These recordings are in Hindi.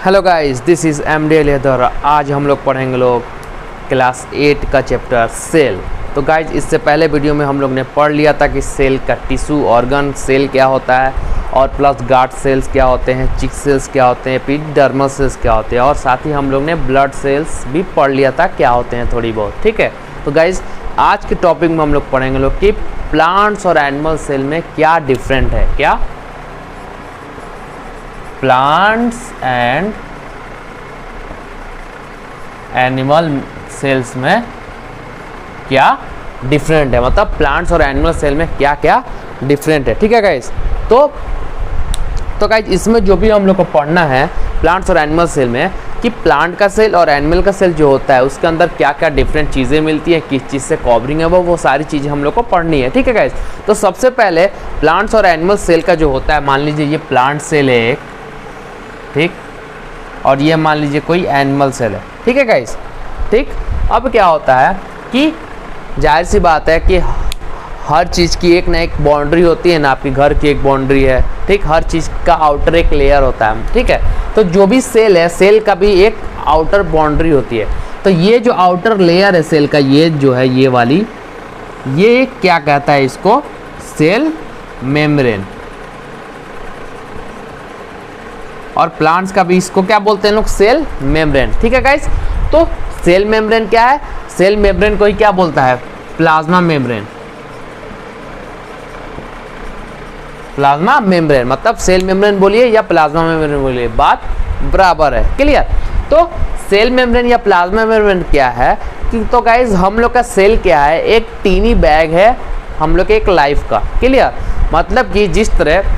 Hello guys, this is MD leather. आज हम लोग पढ़ेंगे क्लास 8 का चैप्टर सेल। तो गाइस, इससे पहले वीडियो में हम लोग ने पढ़ लिया था कि सेल का टिश्यू ऑर्गन सेल क्या होता है और प्लस गार्ड सेल्स क्या होते हैं, चिक सेल्स क्या होते हैं, एपिडर्मल सेल्स क्या होते हैं, और साथ ही हम लोग ने ब्लड सेल्स भी पढ़ लिया था क्या होते हैं थोड़ी बहुत। ठीक है, तो गाइस आज के टॉपिक में हम लोग पढ़ेंगे कि प्लांट्स और एनिमल सेल में क्या डिफरेंट है। क्या प्लांट्स एंड एनिमल सेल्स में क्या डिफरेंट है, मतलब प्लांट्स और एनिमल सेल में क्या क्या डिफरेंट है। ठीक है गाइस, तो गाइस इसमें जो भी हम लोग को पढ़ना है प्लांट्स और एनिमल सेल में कि प्लांट का सेल और एनिमल का सेल जो होता है उसके अंदर क्या क्या डिफरेंट चीज़ें मिलती हैं, किस चीज़ से कवरिंग है वो सारी चीज़ें हम लोग को पढ़नी है। ठीक है गाइस, तो सबसे पहले प्लांट्स और एनिमल सेल का जो होता है, मान लीजिए ये प्लांट सेल है एक, ठीक, और ये मान लीजिए कोई एनिमल सेल है। ठीक है गाइस, ठीक। अब क्या होता है कि जाहिर सी बात है कि हर चीज़ की एक ना एक बाउंड्री होती है ना, आपकी घर की एक बाउंड्री है, ठीक, हर चीज़ का आउटर एक लेयर होता है। ठीक है, तो जो भी सेल है, सेल का भी एक आउटर बाउंड्री होती है। तो ये जो आउटर लेयर है सेल का, ये जो है ये वाली, ये क्या कहता है इसको, सेल मेम्ब्रेन। और प्लांट्स का भी इसको क्या बोलते हैं लोग, सेल मेम्ब्रेन। ठीक है गाइस, तो सेल मेम्ब्रेन क्या है, सेल मेम्ब्रेन को ही क्या बोलता है, प्लाज्मा मेम्ब्रेन। प्लाज्मा मेम्ब्रेन मतलब सेल मेम्ब्रेन बोलिए या प्लाज्मा मेम्ब्रेन बोलिए, बात बराबर है। क्लियर। तो सेल मेम्ब्रेन या प्लाज्मा मेम्ब्रेन क्या है कि, तो गाइस हम लोग का सेल क्या है, एक टीनी बैग है हम लोग के एक लाइफ का। क्लियर, मतलब कि जिस तरह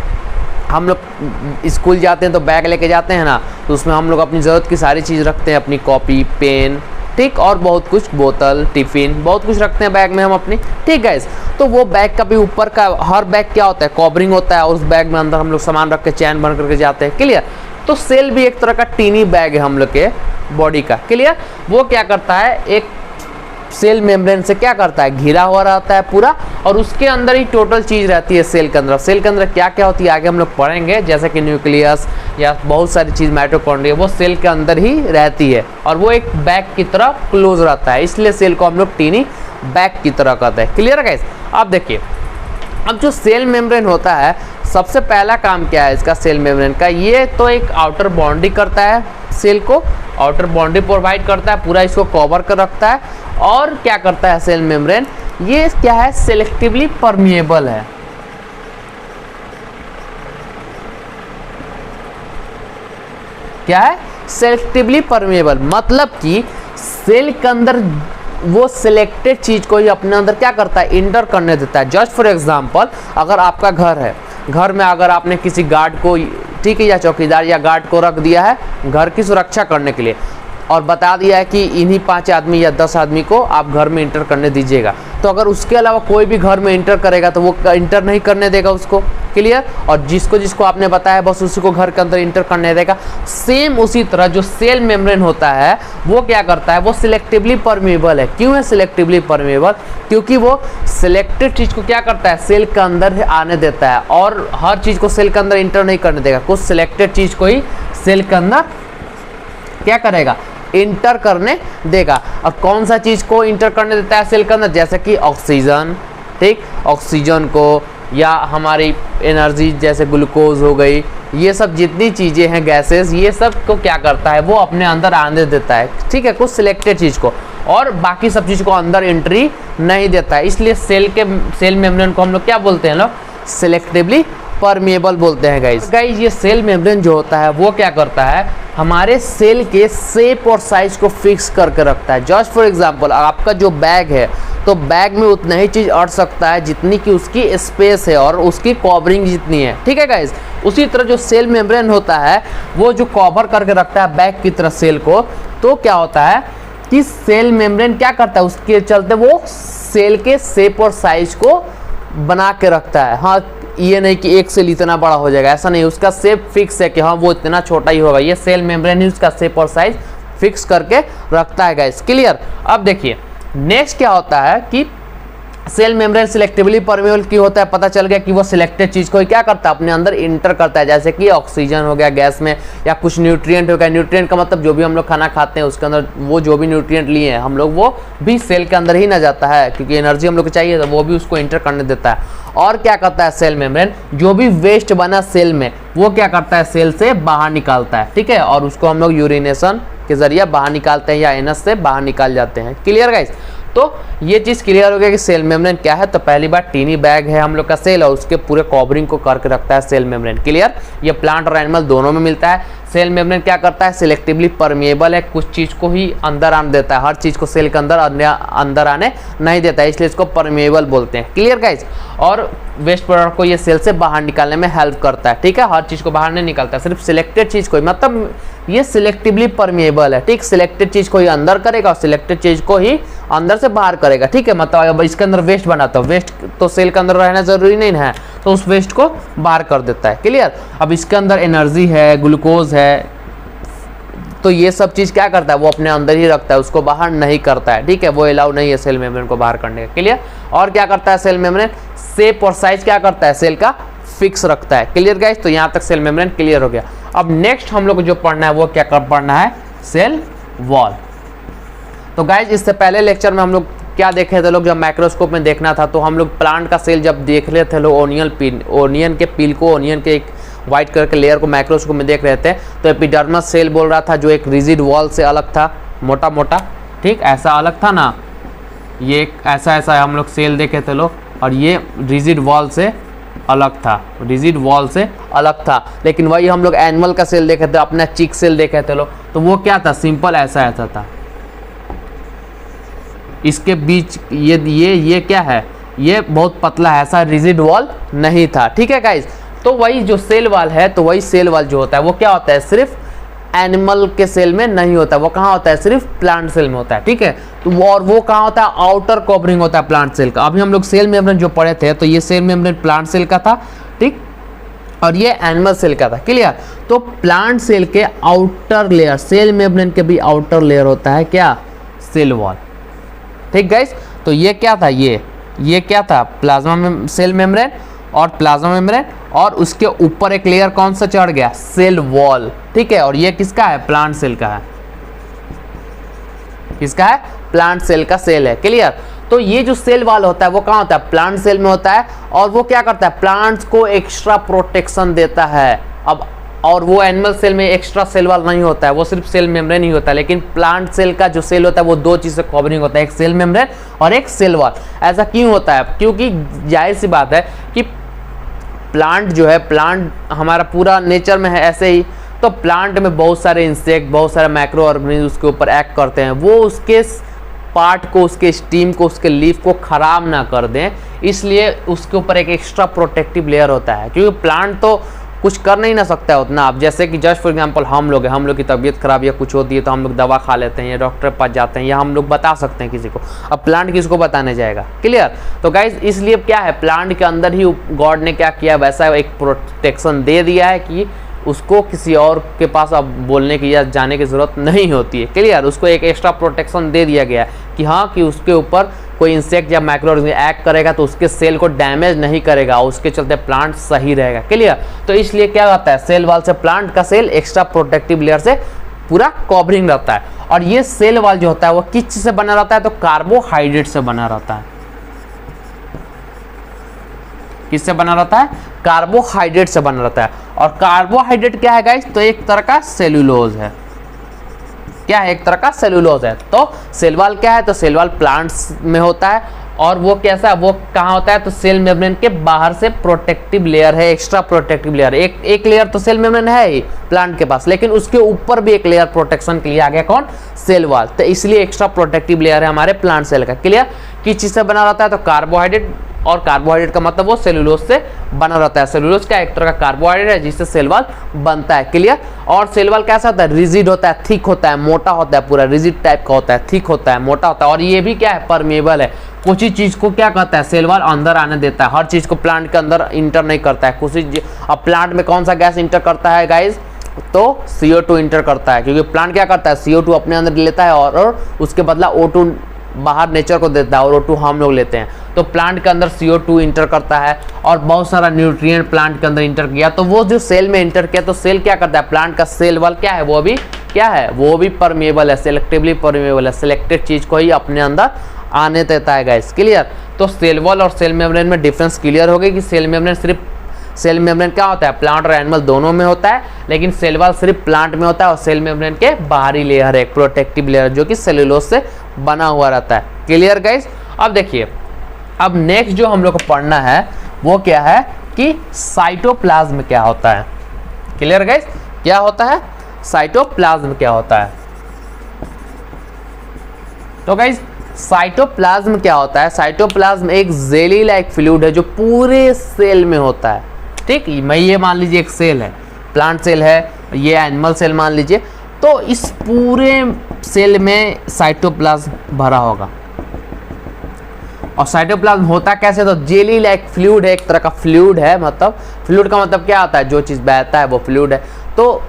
हम लोग स्कूल जाते हैं तो बैग लेके जाते हैं ना, तो उसमें हम लोग अपनी ज़रूरत की सारी चीज़ रखते हैं, अपनी कॉपी, पेन, ठीक, और बहुत कुछ, बोतल, टिफ़िन, बहुत कुछ रखते हैं बैग में हम अपनी। ठीक है, तो वो बैग का भी ऊपर का हर बैग क्या होता है, कवरिंग होता है, और उस बैग में अंदर हम लोग सामान रख के चैन बन करके जाते हैं। क्लियर। तो सेल भी एक तरह का टीनी बैग है हम लोग के बॉडी का। क्लियर। वो क्या करता है, एक सेल मेम्ब्रेन से क्या करता है, घिरा हुआ रहता है पूरा, और उसके अंदर ही टोटल चीज़ रहती है सेल के अंदर। सेल के अंदर क्या क्या होती है आगे हम लोग पढ़ेंगे, जैसे कि न्यूक्लियस या बहुत सारी चीज़, माइटोकॉन्ड्रिया, वो सेल के अंदर ही रहती है, और वो एक बैग की तरह क्लोज रहता है, इसलिए सेल को हम लोग टीनी बैग की तरह कहते हैं। क्लियर है गाइस। अब देखिए, अब जो सेल मेम्ब्रेन होता है, सबसे पहला काम क्या है इसका, सेल मेम्ब्रेन का, ये तो एक आउटर बाउंड्री करता है, सेल को आउटर बाउंड्री प्रोवाइड करता है, पूरा इसको कवर कर रखता है। और क्या करता है सेल मेम्ब्रेन, ये क्या है, सेलेक्टिवली परमिएबल है। क्या है, सेलेक्टिवली परमिएबल, मतलब कि सेल के अंदर वो सिलेक्टेड चीज को ही अपने अंदर क्या करता है, इंटर करने देता है। जस्ट फॉर एग्जांपल, अगर आपका घर है, घर में अगर आपने किसी गार्ड को, ठीक है, या चौकीदार या गार्ड को रख दिया है घर की सुरक्षा करने के लिए, और बता दिया है कि इन्हीं 5 आदमी या 10 आदमी को आप घर में इंटर करने दीजिएगा, तो अगर उसके अलावा कोई भी घर में इंटर करेगा तो वो इंटर नहीं करने देगा उसको। क्लियर। और जिसको जिसको आपने बताया बस उसी को घर के अंदर इंटर करने देगा। सेम उसी तरह जो सेल मेम्ब्रेन होता है वो क्या करता है, वो सिलेक्टिवली परमिएबल है। क्यों है सिलेक्टिवली परमिएबल, क्योंकि वो सिलेक्टेड चीज़ को क्या करता है, सेल के अंदर आने देता है, और हर चीज़ को सेल के अंदर इंटर नहीं करने देगा, कुछ सिलेक्टेड चीज़ को ही सेल के अंदर क्या करेगा, इंटर करने देगा। अब कौन सा चीज़ को इंटर करने देता है सेल के अंदर, जैसे कि ऑक्सीजन, ठीक, ऑक्सीजन को, या हमारी एनर्जी जैसे ग्लूकोज हो गई, ये सब जितनी चीज़ें हैं, गैसेस, ये सब को क्या करता है, वो अपने अंदर आने देता है। ठीक है, कुछ सिलेक्टेड चीज़ को, और बाकी सब चीज़ को अंदर एंट्री नहीं देता है। इसलिए सेल मेम्ब्रेन को हम लोग क्या बोलते हैं लोग, सिलेक्टिवली परमिएबल बोलते हैं गाइस। ये सेल मेम्ब्रेन जो होता है वो क्या करता है, हमारे सेल के शेप और साइज को फिक्स करके रखता है। जस्ट फॉर एग्जांपल, आपका जो बैग है, तो बैग में उतना ही चीज़ अट सकता है जितनी कि उसकी स्पेस है और उसकी कवरिंग जितनी है। ठीक है गाइस। उसी तरह जो सेल मेम्ब्रेन होता है वो जो कवर करके रखता है बैग की तरह सेल को, तो क्या होता है कि सेल मेम्ब्रेन क्या करता है, उसके चलते वो सेल के शेप और साइज को बना के रखता है। हाँ, ये नहीं कि एक सेल इतना बड़ा हो जाएगा, ऐसा नहीं, उसका शेप फिक्स है कि हाँ वो इतना छोटा ही होगा। ये सेल मेम्ब्रेन ही उसका शेप और साइज फिक्स करके रखता है गाइस। क्लियर। अब देखिए नेक्स्ट क्या होता है कि सेल मेम्ब्रेन सिलेक्टिवली परमेबल की होता है, पता चल गया कि वो सिलेक्टेड चीज को क्या करता है, अपने अंदर इंटर करता है, जैसे कि ऑक्सीजन हो गया गैस में, या कुछ न्यूट्रिएंट हो गया। न्यूट्रिएंट का मतलब जो भी हम लोग खाना खाते हैं उसके अंदर वो जो भी न्यूट्रिएंट लिए हैं हम लोग, वो भी सेल के अंदर ही ना जाता है, क्योंकि एनर्जी हम लोग को चाहिए तो वो भी उसको इंटर करने देता है। और क्या करता है सेल मेम्ब्रेन, जो भी वेस्ट बना सेल में वो क्या करता है, सेल से बाहर निकालता है, ठीक है, और उसको हम लोग यूरिनेशन के जरिए बाहर निकालते हैं या एनस से बाहर निकाल जाते हैं। Clear guys? तो ये चीज क्लियर हो गया कि सेल मेम्ब्रेन क्या है। तो पहली बात टीनी बैग है हम लोग का सेल, और उसके पूरे कवरिंग को करके रखता है सेल मेम्ब्रेन। क्लियर? ये प्लांट और एनिमल दोनों में मिलता है। सेल मेम्ब्रेन क्या करता है, सिलेक्टिवली परमिएबल है, कुछ चीज को ही अंदर आने देता है, हर चीज को सेल के अंदर आने नहीं देता है, इसलिए इसको परमिएबल बोलते हैं। Clear guys? और वेस्ट प्रोडक्ट को ये सेल से बाहर निकालने में हेल्प करता है, ठीक है, हर चीज को बाहर नहीं निकालता, सिर्फ सिलेक्टेड चीज को ही, मतलब ये सिलेक्टिवली परमिएबल है, ठीक, सिलेक्टेड चीज को ही अंदर करेगा और सिलेक्टेड चीज को ही अंदर से बाहर करेगा, ठीक है। मतलब अब इसके अंदर वेस्ट बना तो वेस्ट तो सेल के अंदर रहना जरूरी नहीं है, तो उस वेस्ट को बाहर कर देता है। क्लियर? अब इसके अंदर एनर्जी है, ग्लूकोज है, तो ये सब चीज क्या करता है, वो अपने अंदर ही रखता है, उसको बाहर नहीं करता है, ठीक है, वो अलाउ नहीं है सेल मेम्ब्रेन को बाहर करने का। क्लियर? और क्या करता है सेल मेम्ब्रेन, शेप और साइज क्या करता है, सेल का फिक्स रखता है। Clear guys? तो यहाँ तक सेल मेम्ब्रेन क्लियर हो गया। अब नेक्स्ट हम लोग को जो पढ़ना है वो क्या पढ़ना है, सेल वॉल। तो गाइस इससे पहले लेक्चर में हम लोग क्या देखे थे लोग, जब माइक्रोस्कोप में देखना था तो हम लोग प्लांट का सेल जब देख रहे थे लोग, ओनियन के पील को, ओनियन के एक व्हाइट कलर के लेयर को माइक्रोस्कोप में देख रहे थे, तो एपिडर्मस सेल बोल रहा था जो एक रिजिड वॉल से अलग था, मोटा मोटा, ठीक, ऐसा अलग था ना, ये ऐसा हम लोग सेल देखे थे लोग, और ये रिजिड वॉल से अलग था, रिजिड वॉल से अलग था। लेकिन वही हम लोग एनिमल का सेल देखे थे, अपना चिक सेल देखे थे लोग, तो वो क्या था, सिंपल ऐसा था। इसके बीच ये क्या है, ये बहुत पतला है, ऐसा रिजिड वॉल नहीं था, ठीक है गाइस। तो वही जो सेल वॉल है, तो वही सेल वॉल जो होता है वो क्या होता है, सिर्फ एनिमल के सेल में नहीं होता, वो कहाँ होता है, सिर्फ प्लांट सेल में होता है, ठीक है। तो वो कहाँ होता है, आउटर कवरिंग होता है प्लांट सेल का। अभी हम लोग सेल मेम्ब्रेन जो पढ़े थे, तो ये सेल मेम्ब्रेन प्लांट सेल का था, ठीक, और ये एनिमल सेल का था। क्लियर? तो प्लांट सेल के आउटर लेयर, सेल मेम्ब्रेन के भी आउटर लेयर होता है क्या, सेल वॉल, ठीक गाइस। तो ये क्या था, ये क्या था, प्लाज्मा सेल मेम्ब्रेन और प्लाज्मा मेम्ब्रेन, और उसके ऊपर एक लेयर कौन सा चढ़ गया, सेल वॉल, ठीक है। और ये किसका है, प्लांट सेल का है, किसका है, प्लांट सेल का सेल है। क्लियर? तो ये जो सेल वॉल होता है वो कहाँ होता है, प्लांट सेल में होता है, और वो क्या करता है, प्लांट्स को एक्स्ट्रा प्रोटेक्शन देता है। अब और वो एनिमल सेल में एक्स्ट्रा सेल वॉल नहीं होता है, वो सिर्फ सेल मेम्ब्रेन ही होता है, लेकिन प्लांट सेल का जो सेल होता है वो दो चीज से कवरिंग होता है, एक सेल मेम्ब्रेन और एक सेल वॉल। ऐसा क्यों होता है, क्योंकि जाहिर सी बात है कि प्लांट जो है, प्लांट हमारा पूरा नेचर में है ऐसे ही, तो प्लांट में बहुत सारे इंसेक्ट, बहुत सारे माइक्रो ऑर्गेनिज्म उसके ऊपर एक्ट करते हैं, वो उसके पार्ट को, उसके स्टीम को, उसके लीफ को खराब ना कर दें, इसलिए उसके ऊपर एक एक्स्ट्रा प्रोटेक्टिव लेयर होता है। क्योंकि प्लांट तो कुछ कर नहीं ना सकता है उतना। आप जैसे कि जस्ट फॉर एग्जांपल हम लोग की तबीयत खराब या कुछ होती है तो हम लोग दवा खा लेते हैं या डॉक्टर के पास जाते हैं या हम लोग बता सकते हैं किसी को, अब प्लांट किसको बताने जाएगा। क्लियर? तो गाइज इसलिए क्या है, प्लांट के अंदर ही गॉड ने क्या किया, वैसा एक प्रोटेक्शन दे दिया है कि उसको किसी और के पास अब बोलने की या जाने की ज़रूरत नहीं होती है। क्लियर? उसको एक एक्स्ट्रा प्रोटेक्शन दे दिया गया है कि हाँ, कि उसके ऊपर कोई इंसेक्ट या माइक्रो ऑर्गेनिज्म एक्ट करेगा तो उसके सेल को डैमेज नहीं करेगा, उसके चलते प्लांट सही रहेगा। क्लियर? तो इसलिए क्या होता है, सेल वॉल से प्लांट का सेल एक्स्ट्रा प्रोटेक्टिव लेयर से पूरा कवरिंग रहता है। और ये सेल वॉल जो होता है वो किस चीज से बना रहता है, तो कार्बोहाइड्रेट से बना रहता है। किससे बना रहता है, कार्बोहाइड्रेट से बना रहता है। और कार्बोहाइड्रेट क्या है गाइस, तो एक तरह का सेल्यूलोज है। क्या है, एक तरह का सेल्यूलोज है। तो सेल वॉल क्या है, तो सेल वॉल प्लांट्स में होता है, और वो कैसा, वो कहाँ होता है, तो सेल मेम्ब्रेन के बाहर से प्रोटेक्टिव लेयर है, एक्स्ट्रा प्रोटेक्टिव लेयर। एक लेयर तो सेल मेम्ब्रेन है ही प्लांट के पास, लेकिन उसके ऊपर भी एक लेयर प्रोटेक्शन के लिए आ गया, कौन, सेल वॉल। तो इसलिए एक्स्ट्रा प्रोटेक्टिव लेयर है हमारे प्लांट सेल का। क्लियर? किस चीज से बना रहता है, तो कार्बोहाइड्रेट, और कार्बोहाइड्रेट का मतलब वो सेलुलोज से बना रहता है। सेलुलोज का एक तरह का कार्बोहाइड्रेट है जिससे सेल वॉल बनता है। क्लियर? और सेल वॉल कैसा होता है, रिजिड होता है, थिक होता है, मोटा होता है, पूरा रिजिड टाइप का होता है, थिक होता है, मोटा होता है। और ये भी क्या है, परमेबल है। कुछ ही चीज को क्या कहता है, सेल वॉल अंदर आने देता है, हर चीज को प्लांट के अंदर इंटर नहीं करता है। कुछ अब प्लांट में कौन सा गैस इंटर करता है गाइज, तो CO2 इंटर करता है, क्योंकि प्लांट क्या करता है, CO2 अपने अंदर लेता है और उसके बदला O2 बाहर नेचर को देता है और O2 हम लोग लेते हैं। तो तो प्लांट के अंदर CO2 इंटर करता है और बहुत सारा न्यूट्रिएंट प्लांट के अंदर इंटर किया, तो वो जो सेल में इंटर किया तो सेल क्या करता है, प्लांट का सेल वॉल क्या है, वो भी क्या है, वो भी परमेबल है, सेलेक्टिवली परमेबल है, सिलेक्टेड चीज को ही अपने अंदर आने देता है गाइस। क्लियर। तो सेल वॉल और सेल मेम्ब्रेन में डिफरेंस क्लियर हो गई कि सेल मेम्ब्रेन सिर्फ, सेल मेम्ब्रेन क्या होता है, प्लांट और एनिमल दोनों में होता है, लेकिन सेल वॉल सिर्फ प्लांट में होता है और सेल मेम्ब्रेन के बाहरी लेयर है, एक प्रोटेक्टिव लेयर जो कि सेलुलोज से बना हुआ रहता है। Clear guys. अब देखिए, अब नेक्स्ट जो हम लोग को पढ़ना है वो क्या है कि साइटोप्लाज्म क्या होता है। क्लियर गाइस, क्या होता है, साइटोप्लाज्म क्या होता है। तो गाइस साइटोप्लाज्म क्या होता है, साइटोप्लाज्म एक जेली लाइक फ्लूइड है जो पूरे सेल में होता है। ठीक, मैं ये मान लीजिए एक सेल है, प्लांट सेल है, ये एनिमल सेल मान लीजिए, तो इस पूरे सेल में साइटोप्लाज्म भरा होगा। और साइटोप्लाज्म होता कैसे, तो जेली लाइक फ्लूइड है, एक तरह का फ्लूइड है, मतलब फ्लूइड का मतलब क्या होता है, जो चीज़ बहता है वो फ्लूइड है। तो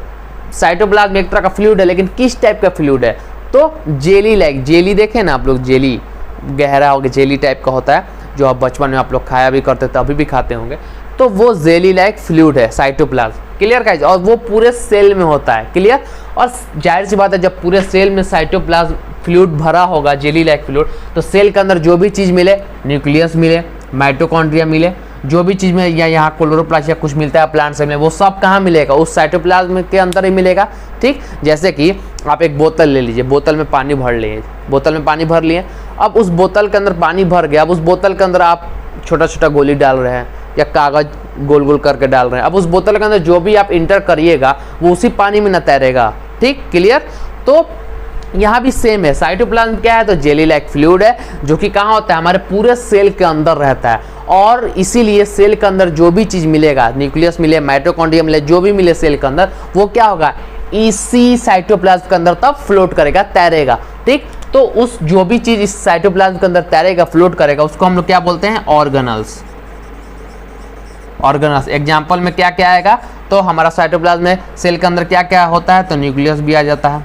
साइटोप्लाज्म एक तरह का फ्लूइड है, लेकिन किस टाइप का फ्लूइड है, तो जेली लाइक, जेली देखे ना आप लोग, जेली गहरा होगा, जेली टाइप का होता है, जो आप बचपन में आप लोग खाया भी करते थे, अभी भी खाते होंगे, तो वो जेली लाइक फ्लूइड है साइटोप्लाज्म। क्लियर गाइस, और वो पूरे सेल में होता है। क्लियर। और जाहिर सी बात है, जब पूरे सेल में साइटोप्लाज्म फ्लूइड भरा होगा, जेली लाइक फ्लूइड, तो सेल के अंदर जो भी चीज़ मिले, न्यूक्लियस मिले, माइटोकॉन्ड्रिया मिले, जो भी चीज़ में या यहाँ क्लोरोप्लास्ट या कुछ मिलता है प्लांट सेल में, वो सब कहाँ मिलेगा, उस साइटोप्लाज्म के अंदर ही मिलेगा। ठीक, जैसे कि आप एक बोतल ले लीजिए, बोतल में पानी भर लिए, बोतल में पानी भर लिए, अब उस बोतल के अंदर पानी भर गया, अब उस बोतल के अंदर आप छोटा छोटा गोली डाल रहे हैं या कागज गोल गोल करके डाल रहे हैं, अब उस बोतल के अंदर जो भी आप इंटर करिएगा वो उसी पानी में न तैरेगा। ठीक, क्लियर। तो यहाँ भी सेम है, साइटोप्लाज्म क्या है, तो जेली लाइक फ्लूइड है जो कि कहाँ होता है, हमारे पूरे सेल के अंदर रहता है, और इसीलिए सेल के अंदर जो भी चीज़ मिलेगा, न्यूक्लियस मिले, माइटोकॉन्ड्रिया मिले, जो भी मिले सेल के अंदर, वो क्या होगा, इसी साइटोप्लाज्म के अंदर तब फ्लोट करेगा, तैरेगा। ठीक, तो उस जो भी चीज़ इस साइटोप्लाज्म के अंदर तैरेगा, फ्लोट करेगा, उसको हम लोग क्या बोलते हैं, ऑर्गेनल्स। ऑर्गेनल्स एग्जाम्पल में क्या क्या आएगा, तो हमारा साइटोप्लाज्म में सेल के अंदर क्या क्या होता है, तो न्यूक्लियस भी आ जाता है,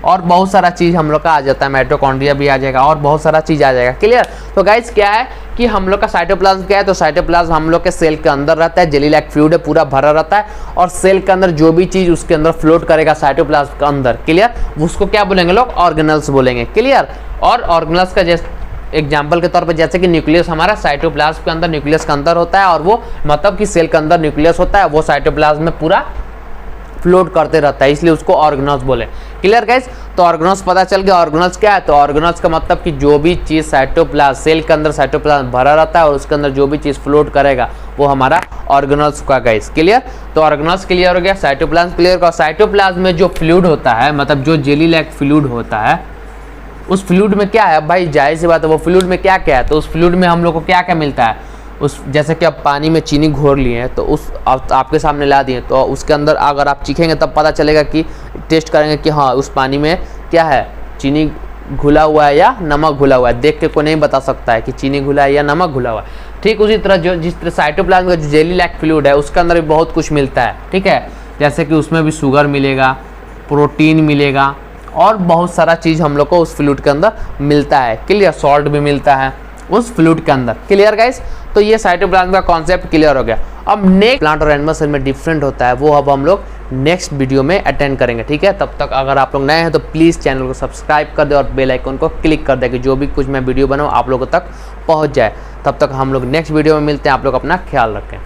और बहुत सारा चीज़ हम लोग का आ जाता है, माइटोकॉन्ड्रिया भी आ जाएगा, और बहुत सारा चीज़ आ जाएगा। क्लियर। तो गाइस क्या है कि हम लोग का साइटोप्लाज्म क्या है, तो साइटोप्लाज्म हम लोग के सेल के अंदर रहता है, जेली लाइक फ्लूइड है, पूरा भरा रहता है, और सेल के अंदर जो भी चीज़ उसके अंदर फ्लोट करेगा साइटोप्लाज्म के अंदर, क्लियर, उसको क्या बोलेंगे लोग, ऑर्गेनल्स बोलेंगे। क्लियर। और ऑर्गेनल्स का जैसे एग्जाम्पल के तौर पर, जैसे कि न्यूक्लियस हमारा साइटोप्लाज्म के अंदर, न्यूक्लियस के अंदर होता है, और वो मतलब कि सेल के अंदर न्यूक्लियस होता है, वो साइटोप्लाज्म में पूरा फ्लोट करते रहता है, इसलिए उसको ऑर्गेनल्स बोले। Clear guys. तो ऑर्गेनल्स पता चल गया, ऑर्गेनल्स क्या है, तो ऑर्गेनल्स का मतलब कि जो भी चीज़ साइटोप्लाज्म, सेल के अंदर साइटोप्लाज्म भरा रहता है और उसके अंदर जो भी चीज़ फ्लोट करेगा वो हमारा ऑर्गेनल्स का गाइस। क्लियर। तो ऑर्गेनल्स क्लियर हो गया, साइटोप्लाज्म क्लियर का। साइटोप्लाज्म में जो फ्लूइड होता है, मतलब जो जेली लाइक फ्लूइड होता है, उस फ्लूइड में क्या है भाई, जाहिर सी बात है, वो फ्लूइड में क्या क्या है, तो उस फ्लूइड में हम लोग को क्या क्या मिलता है, उस जैसे कि आप पानी में चीनी घोर लिए हैं, तो उस आपके सामने ला दिए, तो उसके अंदर अगर आप चीखेंगे तब पता चलेगा कि, टेस्ट करेंगे कि हाँ उस पानी में क्या है, चीनी घुला हुआ है या नमक घुला हुआ है, देख के कोई नहीं बता सकता है कि चीनी घुला है या नमक घुला हुआ है। ठीक उसी तरह जो जिस तरह साइटोप्लाज्म का जो जेली लाइक फ्लूइड है, उसके अंदर भी बहुत कुछ मिलता है। ठीक है, जैसे कि उसमें भी शुगर मिलेगा, प्रोटीन मिलेगा, और बहुत सारा चीज़ हम लोग को उस फ्लूइड के अंदर मिलता है। क्लियर। सॉल्ट भी मिलता है उस फ्लूइड के अंदर। Clear guys. तो ये साइटोप्लाज्म का कॉन्सेप्ट क्लियर हो गया। अब नेक्स्ट प्लांट और एनिमल सेल में डिफरेंट होता है, वो अब हम लोग नेक्स्ट वीडियो में अटेंड करेंगे। ठीक है, तब तक अगर आप लोग नए हैं तो प्लीज़ चैनल को सब्सक्राइब कर दे और बेल आइकन को क्लिक कर दे कि जो भी कुछ मैं वीडियो बनाऊँ आप लोगों तक पहुँच जाए। तब तक हम लोग नेक्स्ट वीडियो में मिलते हैं। आप लोग अपना ख्याल रखें।